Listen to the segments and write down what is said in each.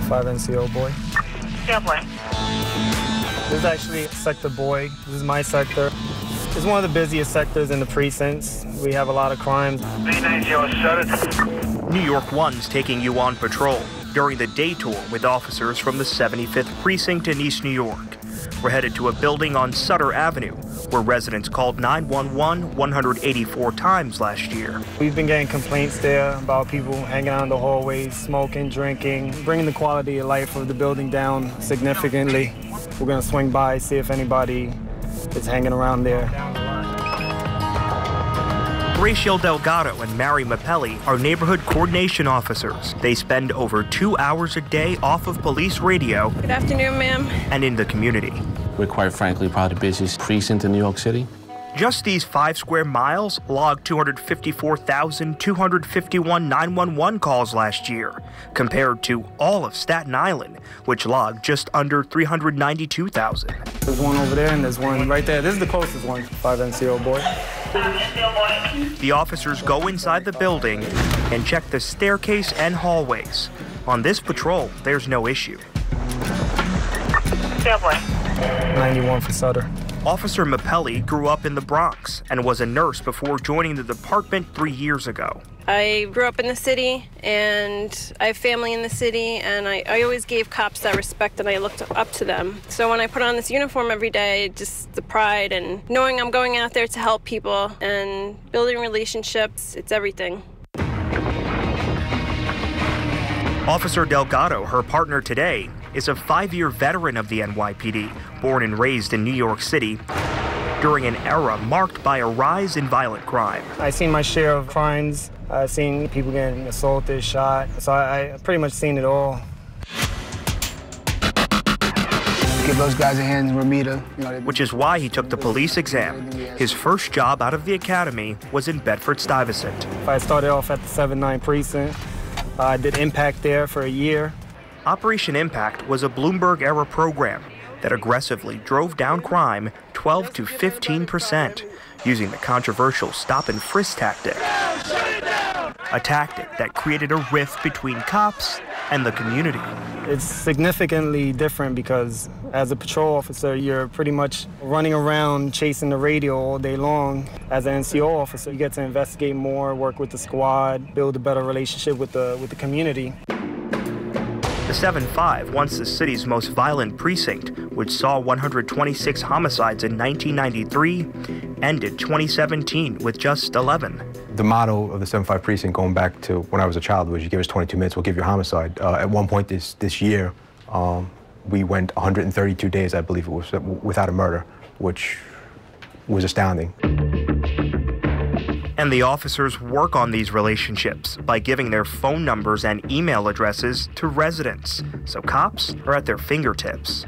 Five NCO boy. Yeah, boy. This is actually Sector Boy. This is my sector. It's one of the busiest sectors in the precincts. We have a lot of crimes. New York 1's taking you on patrol during the day tour with officers from the 75th Precinct in East New York. We're headed to a building on Sutter Avenue where residents called 911 184 times last year. We've been getting complaints there about people hanging out in the hallways, smoking, drinking, bringing the quality of life of the building down significantly. We're going to swing by, see if anybody is hanging around there. Rachel Delgado and Mary Mappelli are neighborhood coordination officers. They spend over 2 hours a day off of police radio. Good afternoon, ma'am. And in the community. We're quite frankly probably the busiest precinct in New York City. Just these 5 square miles logged 254,251 911 calls last year, compared to all of Staten Island, which logged just under 392,000. There's one over there and there's one right there. This is the closest one, 5 NCO boy. The officers go inside the building and check the staircase and hallways. On this patrol, there's no issue. Yeah, boy. 91 for Sutter. Officer Mappelli grew up in the Bronx and was a nurse before joining the department 3 years ago. I grew up in the city, and I have family in the city, and I always gave cops that respect, and I looked up to them. So when I put on this uniform every day, just the pride and knowing I'm going out there to help people and building relationships, it's everything. Officer Delgado, her partner today, is a 5-year veteran of the NYPD, born and raised in New York City during an era marked by a rise in violent crime. I've seen my share of crimes. I've seen people getting assaulted, shot. So I pretty much seen it all. Give those guys a hand, Ramita. Which is why he took the police exam. His first job out of the academy was in Bedford-Stuyvesant. I started off at the 7-9 precinct. I did Impact there for a year. Operation Impact was a Bloomberg-era program that aggressively drove down crime 12 to 15%, using the controversial stop-and-frisk tactic. A tactic that created a rift between cops and the community. It's significantly different because as a patrol officer, you're pretty much running around chasing the radio all day long. As an NCO officer, you get to investigate more, work with the squad, build a better relationship with the community. The 7-5, once the city's most violent precinct, which saw 126 homicides in 1993, ended 2017 with just 11. The motto of the 7-5 precinct, going back to when I was a child, was you give us 22 minutes, we'll give you a homicide. At one point this year, we went 132 days, I believe it was, without a murder, which was astounding. And the officers work on these relationships by giving their phone numbers and email addresses to residents, so cops are at their fingertips.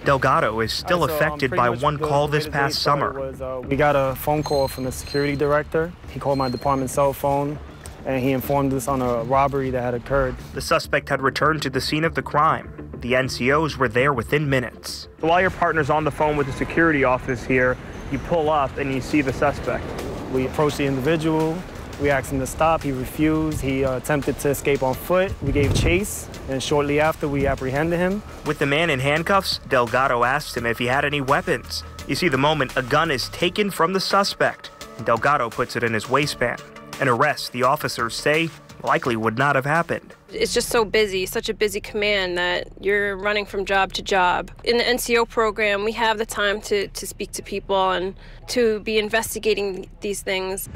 Delgado is still affected by one call this past summer. We got a phone call from the security director. He called my department's cell phone, and he informed us on a robbery that had occurred. The suspect had returned to the scene of the crime. The NCOs were there within minutes. While your partner's on the phone with the security office here, you pull up and you see the suspect. We approached the individual. We asked him to stop. He refused. He attempted to escape on foot. We gave chase, and shortly after, we apprehended him. With the man in handcuffs, Delgado asked him if he had any weapons. You see, the moment a gun is taken from the suspect, Delgado puts it in his waistband. An arrest, the officers say, likely would not have happened. It's just so busy, such a busy command that you're running from job to job. In the NCO program, we have the time to speak to people and to be investigating these things.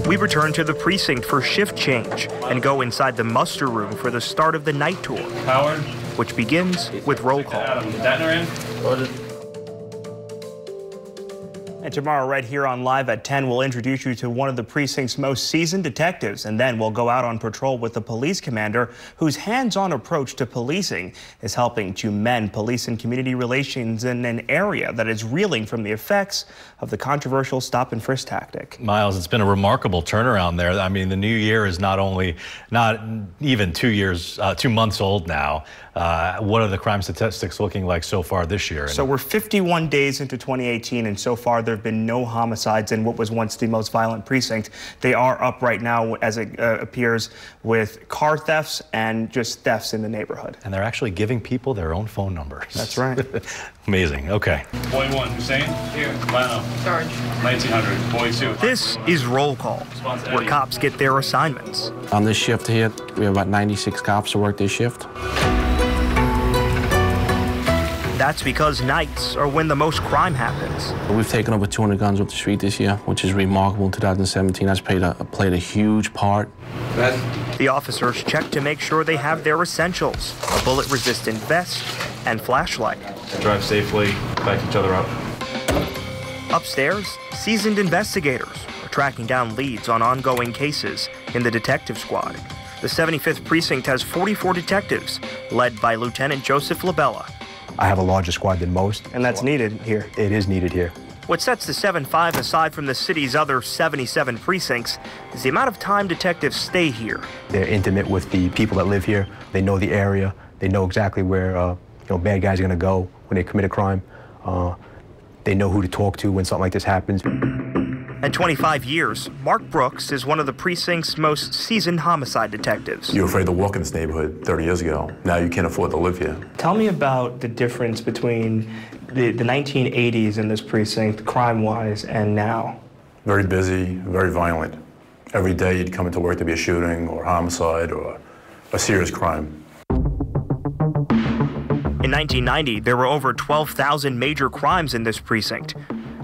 We return to the precinct for shift change and go inside the muster room for the start of the night tour, Howard, which begins with roll call. Adam, Detner in. And tomorrow, right here on Live at 10, we'll introduce you to one of the precinct's most seasoned detectives, and then we'll go out on patrol with the police commander whose hands-on approach to policing is helping to mend police and community relations in an area that is reeling from the effects of the controversial stop-and-frisk tactic. Miles, it's been a remarkable turnaround there. I mean, the new year is not even 2 months old now. What are the crime statistics looking like so far this year? So we're 51 days into 2018, and so far there have have been no homicides in what was once the most violent precinct. They are up right now, as it appears, with car thefts and just thefts in the neighborhood. And they're actually giving people their own phone numbers. That's right. Amazing. Okay. Boy 1, Hussein. Here. Lano. Sarge. 1900. Boy 2. This is roll call, where cops get their assignments. On this shift here, we have about 96 cops to work this shift. That's because nights are when the most crime happens. We've taken over 200 guns off the street this year, which is remarkable. In 2017, that's played a huge part. The officers check to make sure they have their essentials, a bullet-resistant vest and flashlight. Drive safely, back each other up. Upstairs, seasoned investigators are tracking down leads on ongoing cases in the detective squad. The 75th Precinct has 44 detectives, led by Lieutenant Joseph Labella. I have a larger squad than most. And that's needed here. It is needed here. What sets the 7-5 aside from the city's other 77 precincts is the amount of time detectives stay here. They're intimate with the people that live here. They know the area. They know exactly where bad guys are going to go when they commit a crime. They know who to talk to when something like this happens. At 25 years, Mark Brooks is one of the precinct's most seasoned homicide detectives. You were afraid to walk in this neighborhood 30 years ago. Now you can't afford to live here. Tell me about the difference between the 1980s in this precinct, crime-wise, and now. Very busy, very violent. Every day you'd come into work to be a shooting or homicide or a serious crime. In 1990, there were over 12,000 major crimes in this precinct,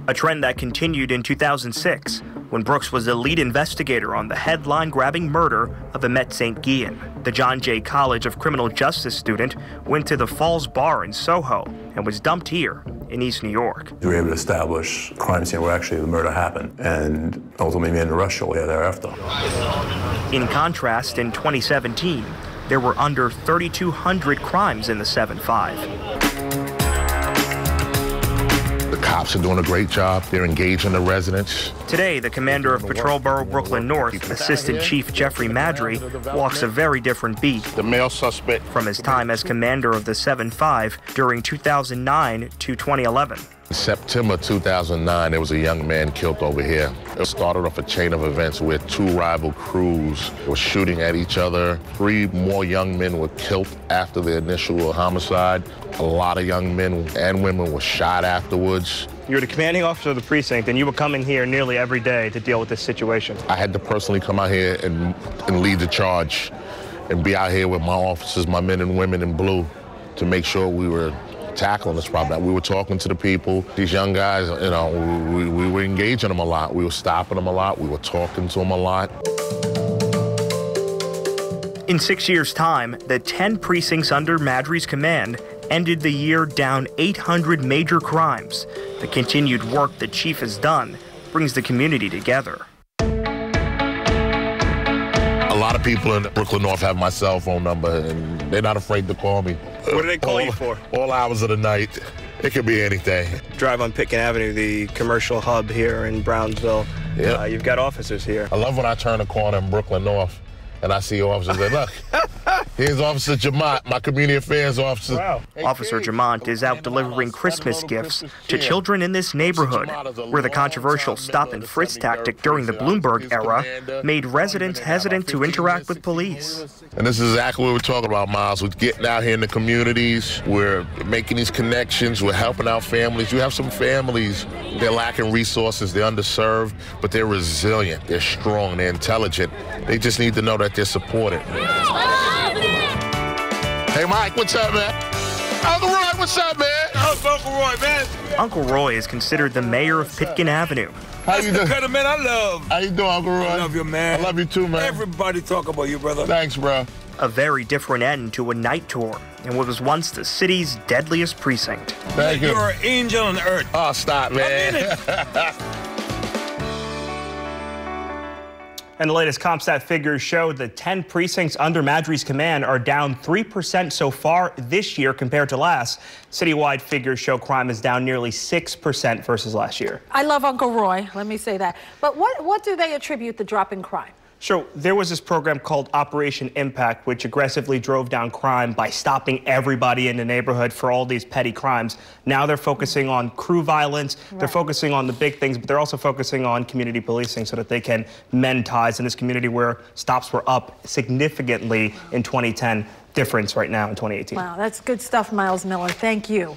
a trend that continued in 2006, when Brooks was the lead investigator on the headline-grabbing murder of Emmett St. Guillen. The John Jay College of Criminal Justice student went to the Falls Bar in Soho and was dumped here in East New York. We were able to establish a crime scene where actually the murder happened and ultimately made an arrest shortly thereafter. In contrast, in 2017, there were under 3,200 crimes in the 7-5. The cops are doing a great job. They're engaging the residents. Today, the commander of Patrol Borough Brooklyn North, Assistant Chief Jeffrey Madry, walks a very different beat. The male suspect From his time as commander of the 7-5 during 2009 to 2011. In September 2009, there was a young man killed over here. It started off a chain of events where two rival crews were shooting at each other. 3 more young men were killed after the initial homicide. A lot of young men and women were shot afterwards. You're the commanding officer of the precinct, and you were coming here nearly every day to deal with this situation. I had to personally come out here and lead the charge and be out here with my officers, my men and women in blue, to make sure we were tackling this problem. We were talking to the people. These young guys, we were engaging them a lot. We were stopping them a lot. We were talking to them a lot. In 6 years' time, the 10 precincts under Madry's command ended the year down 800 major crimes. The continued work the chief has done brings the community together. A lot of people in Brooklyn North have my cell phone number, and they're not afraid to call me. What do they call you for? All hours of the night. It could be anything. Drive on Pitkin Avenue, the commercial hub here in Brownsville. Yeah. You've got officers here. I love when I turn a corner in Brooklyn North and I see officers that look. Here's Officer Jamont, my community affairs officer. Wow. Officer Jamont is out delivering Christmas gifts to children in this neighborhood, where the controversial stop and frisk tactic during the Bloomberg era made residents hesitant to interact with police. And this is exactly what we're talking about, Miles. We're getting out here in the communities. We're making these connections. We're helping out families. You have some families, they're lacking resources, they're underserved, but they're resilient, they're strong, they're intelligent. They just need to know that they're supported. Hey, Mike, what's up, man? Uncle Roy, what's up, man? How's Uncle Roy, man? Uncle Roy is considered the mayor of Pitkin Avenue. How you doing? That's the kind of man I love. How you doing, Uncle Roy? I love you, man. I love you too, man. Everybody talk about you, brother. Thanks, bro. A very different end to a night tour in what was once the city's deadliest precinct. Thank you. You're an angel on earth. Oh, stop, man. I mean it. And the latest CompStat figures show the 10 precincts under Madry's command are down 3% so far this year compared to last. Citywide figures show crime is down nearly 6% versus last year. I love Uncle Roy, let me say that. But what do they attribute the drop in crime? So there was this program called Operation Impact, which aggressively drove down crime by stopping everybody in the neighborhood for all these petty crimes. Now they're focusing on crew violence. Right. They're focusing on the big things, but they're also focusing on community policing so that they can mend ties in this community where stops were up significantly in 2010. Difference right now in 2018. Wow, that's good stuff, Miles Miller. Thank you.